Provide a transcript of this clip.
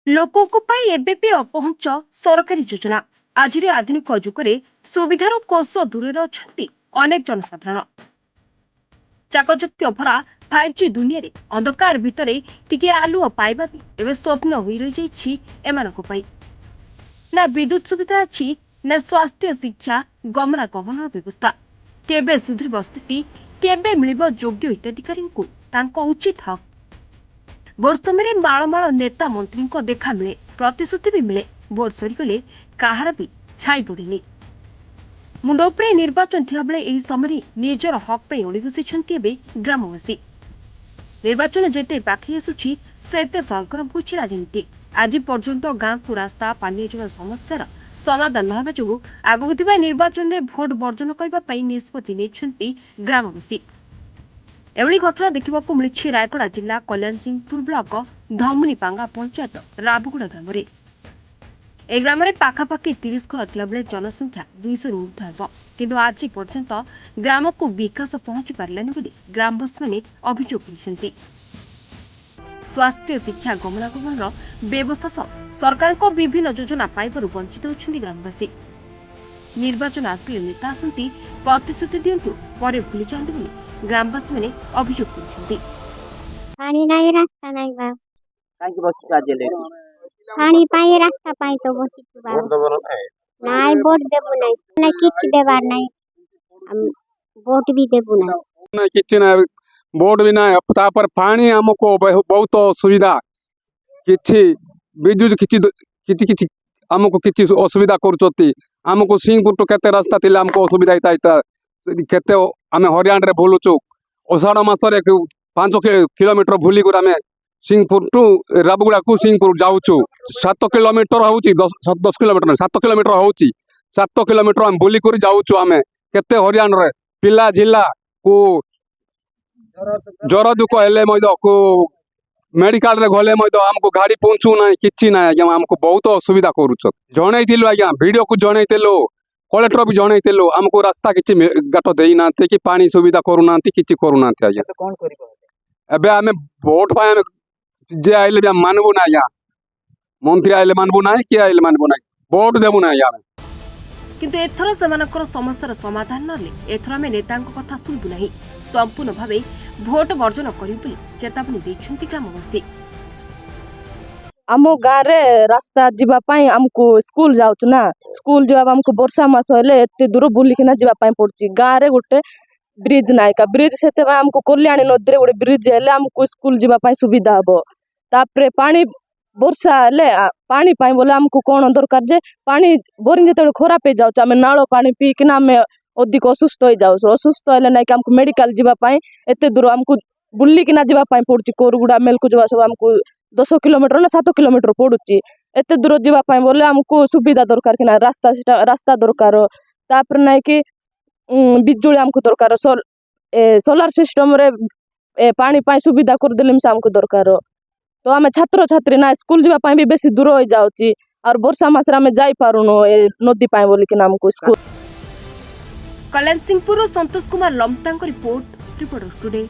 ଲୋକଙ୍କ ପାଇଁ ଏବେ ବି ଅପହଞ୍ଚ ସରକାରୀ ଯୋଜନା। ଆଜିର ଆଧୁନିକ ଯୁଗରେ ସୁବିଧାର କୋଷ ଦୂରରେ ଅଛନ୍ତି ଅନେକ ଜନସାଧାରଣ। ଚାକଚକ୍ୟ ଭରା 5G ଦୁନିଆରେ ଅନ୍ଧକାର ଭିତରେ ଟିକେ ଆଲୁଅ ପାଇବା ବି ଏବେ ସ୍ୱପ୍ନ ହୋଇ ରହିଯାଇଛି ଏମାନଙ୍କ ପାଇଁ। ନା ବିଦ୍ୟୁତ ସୁବିଧା ଅଛି, ନା ସ୍ୱାସ୍ଥ୍ୟ, ଶିକ୍ଷା, ଗମନାଗମନର ବ୍ୟବସ୍ଥା। କେବେ ସୁଧୁରିବ ସ୍ଥିତି? କେବେ ମିଳିବ ଯୋଗ୍ୟ ହିତାଧିକାରୀଙ୍କୁ ତାଙ୍କ ଉଚିତ ହକ୍? ଭୋଟ ସମୟରେ ମାଳମାଳ ନେତା ମନ୍ତ୍ରୀଙ୍କ ଦେଖା ମିଳେ, ପ୍ରତିଶ୍ରୁତି ବି ମିଳେ। ଭୋଟ ସରିଗଲେ କାହାର ବି ଛାଇ ପଡେନି। ମୁଣ୍ଡ ଉପରେ ନିର୍ବାଚନ ଥିବାବେଳେ ଏହି ସମୟରେ ନିଜର ହକ୍ ପାଇଁ ଓଳି ବସିଛନ୍ତି ଏବେ ଗ୍ରାମବାସୀ। ନିର୍ବାଚନ ଯେତେ ପାଖେଇ ଆସୁଛି ସେତେ ସରଗରମ ହେଉଛି ରାଜନୀତି। ଆଜି ପର୍ଯ୍ୟନ୍ତ ଗାଁକୁ ରାସ୍ତା, ପାନୀୟ ଜଳ ସମସ୍ୟାର ସମାଧାନ ନ ହେବା ଯୋଗୁଁ ଆଗକୁ ଥିବା ନିର୍ବାଚନରେ ଭୋଟ ବର୍ଜନ କରିବା ପାଇଁ ନିଷ୍ପତ୍ତି ନେଇଛନ୍ତି ଗ୍ରାମବାସୀ। ଏଭଳି ଘଟଣା ଦେଖିବାକୁ ମିଳିଛି ରାୟଗଡ଼ା ଜିଲ୍ଲା କଲ୍ୟାଣସିଂହପୁର ବ୍ଲକ ଧମୁନିପାଙ୍ଗା ପଞ୍ଚାୟତ ରାବୁଗୁଡ଼ା ଗ୍ରାମରେ। ଏହି ଗ୍ରାମରେ ପାଖାପାଖି 30 ଘର ଥିଲାବେଳେ ଜନସଂଖ୍ୟା 200ରୁ ଉର୍ଦ୍ଧ୍ୱ ହେବ। କିନ୍ତୁ ଆଜି ପର୍ଯ୍ୟନ୍ତ ଗ୍ରାମକୁ ବିକାଶ ପହଞ୍ଚି ପାରିଲାନି ବୋଲି ଗ୍ରାମବାସୀମାନେ ଅଭିଯୋଗ କରିଛନ୍ତି। ସ୍ୱାସ୍ଥ୍ୟ, ଶିକ୍ଷା, ଗମନାଗମନର ବ୍ୟବସ୍ଥା ସହ ସରକାରଙ୍କ ବିଭିନ୍ନ ଯୋଜନା ପାଇବାରୁ ବଞ୍ଚିତ ହେଉଛନ୍ତି ଗ୍ରାମବାସୀ। ନିର୍ବାଚନ ଆସିଲେ ନେତା ଆସନ୍ତି, ପ୍ରତିଶ୍ରୁତି ଦିଅନ୍ତୁ, ପରେ ଭୁଲି ଯାଆନ୍ତି ବୋଲି ଗ୍ରାମବାସୀମାନେ ଅଭିଯୋଗ କରିଛନ୍ତି। ପାଣି ନାହିଁ, ରାସ୍ତା ନାହିଁ ବା। କାହିଁକି ବସିଛୁ ଆଜି ହେଲେ ଏଠି? ପାଣି ପାଇଁ, ରାସ୍ତା ପାଇଁ ତ ବସିଛୁ ବା। ଭୋଟ ଦେବ ନା ନାହିଁ? ନାଇଁ, ଭୋଟ ଦେବୁ ନାହିଁ, ନା କିଛି ଦେବାର ନାହିଁ। ଭୋଟ ବି ଦେବୁ ନାହିଁ। କିଛି ନାହିଁ, ଭୋଟ ବି ନାହିଁ। ତାପରେ ପାଣି ଆମକୁ ବହୁତ ଅସୁବିଧା। କିଛି ବିଦ୍ୟୁତ କିଛି ଆମକୁ କିଛି ଅସୁବିଧା କରୁଛନ୍ତି। ଆମକୁ ସିଂହପୁର କେତେ ରାସ୍ତା ଥିଲେ ଆମକୁ ଅସୁବିଧା ହେଇଥାଏ। କେତେ ଆମେ ହରିୟାଣାରେ ବୁଲୁଛୁ। ଅଷାଢ଼ ମାସରେ 5 କିଲୋମିଟର ବୁଲିକରି ଆମେ ସିଂହପୁର ଟୁ ରାବୁଗୁଡ଼ାକୁ ସିଂହପୁର ଯାଉଛୁ। 7 କିଲୋମିଟର ହଉଛି, 10 କିଲୋମିଟର 7 କିଲୋମିଟର ହଉଛି। 7 କିଲୋମିଟର ଆମେ ବୁଲିକରି ଯାଉଛୁ। ଆମେ କେତେ ହରିୟାଣାରେ ପିଲା ଜିଲ୍ଲା କୁ ଜ୍ୱର ଦୁଃଖ ହେଲେ ମଧ୍ୟ ମେଡିକାଲରେ ଗଲେ ମଧ୍ୟ ଆମକୁ ଗାଡ଼ି ପହଞ୍ଚୁ ନାହିଁ, କିଛି ନାହିଁ ଆଜ୍ଞା। ଆମକୁ ବହୁତ ଅସୁବିଧା କରୁଛ। ଜଣେଇଥିଲୁ ଆଜ୍ଞା, ଭିଡ଼ିଓକୁ ଜଣେଇଥିଲୁ, କଲେକ୍ଟର ବି ଜଣେଇଥିଲୁ। ଆମକୁ ରାସ୍ତା କିଛି ଗାଟ ଦେଇନାହାନ୍ତି, କି ପାଣି ସୁବିଧା କରୁନାହାନ୍ତି, କିଛି କରୁନାହାନ୍ତି ଆଜ୍ଞା। କଣ କରିବ? ଏବେ ଆମେ ଭୋଟ ପାଇଁ ଆମେ ଯିଏ ଆଇଲେ ବି ଆମେ ମାନବୁ ନା ଆଜ୍ଞା। ମନ୍ତ୍ରୀ ଆଇଲେ ମାନବୁ ନାହିଁ, କିଏ ଆଇଲେ ମାନବୁ ନାହିଁ, ଭୋଟ ଦେବୁ ନାହିଁ ଆଜ୍ଞା। କିନ୍ତୁ ଏଥର ସେମାନଙ୍କର ସମସ୍ୟାର ସମାଧାନ ନହେଲେ ଏଥର ଆମେ ନେତାଙ୍କ କଥା ଶୁଣିବୁ ନାହିଁ, ସମ୍ପୂର୍ଣ୍ଣ ଭାବେ ଭୋଟ ବର୍ଜନ କରିବୁ ବୋଲି ଚେତାବନୀ ଦେଇଛନ୍ତି ଗ୍ରାମବାସୀ। ଆମ ଗାଁରେ ରାସ୍ତା ଯିବା ପାଇଁ ଆମକୁ ସ୍କୁଲ ଯାଉଛୁ ନା, ସ୍କୁଲ ଯିବା ଆମକୁ ବର୍ଷା ମାସ ହେଲେ ଏତେ ଦୂର ବୁଲିକିନା ଯିବା ପାଇଁ ପଡୁଛି। ଗାଁରେ ଗୋଟେ ବ୍ରିଜ ନାହିଁ କା ବ୍ରିଜ, ସେଥିପାଇଁ ଆମକୁ କଲ୍ୟାଣୀ ନଦୀରେ ଗୋଟେ ବ୍ରିଜ ହେଲେ ଆମକୁ ସ୍କୁଲ ଯିବା ପାଇଁ ସୁବିଧା ହବ। ତାପରେ ପାଣି ବର୍ଷା ହେଲେ ପାଣି ପାଇଁ ବୋଲେ ଆମକୁ କଣ ଦରକାର ଯେ ପାଣି ବୋରିଂ ଯେତେବେଳେ ଖରାପ ହେଇଯାଉଛି, ଆମେ ନାଳ ପାଣି ପିଇକିନା ଆମେ ଅଧିକ ଅସୁସ୍ଥ ହେଇଯାଉଛୁ। ଅସୁସ୍ଥ ହେଲେ ନାଇଁ କି ଆମକୁ ମେଡିକାଲ ଯିବା ପାଇଁ ଏତେ ଦୂର ଆମକୁ ବୁଲିକିନା ଯିବା ପାଇଁ ପଡୁଛି। କୋରୁଗୁଡା ମେଲକୁ ଯିବା ସବୁ ଆମକୁ 10 କିଲୋମିଟର ନା 7 କିଲୋମିଟର ପଡୁଛି। ଏତେ ଦୂର ଯିବା ପାଇଁ ବୋଲେ ଆମକୁ ସୁବିଧା ଦରକାର କି ନା, ରାସ୍ତା ଦରକାର। ତାପରେ ନାଇଁ କି ବିଜୁଳି ଆମକୁ ଦରକାର। ସୋଲାର ସିଷ୍ଟମରେ ପାଣି ପାଇଁ ସୁବିଧା କରିଦେଲେ ମିଶା ଆମକୁ ଦରକାର। ତ ଆମେ ଛାତ୍ରଛାତ୍ରୀ ନା, ସ୍କୁଲ ଯିବା ପାଇଁ ବି ବେଶୀ ଦୂର ହେଇଯାଉଛି। ଆଉ ବର୍ଷା ମାସରେ ଆମେ ଯାଇପାରୁନୁ ଏ ନଦୀ ପାଇଁ ବୋଲିକିନା ଆମକୁ school. କଲ୍ୟାଣସିଂହପୁରରୁ Santosh Kumar ଲମ୍ତାଙ୍କ report, reporters today.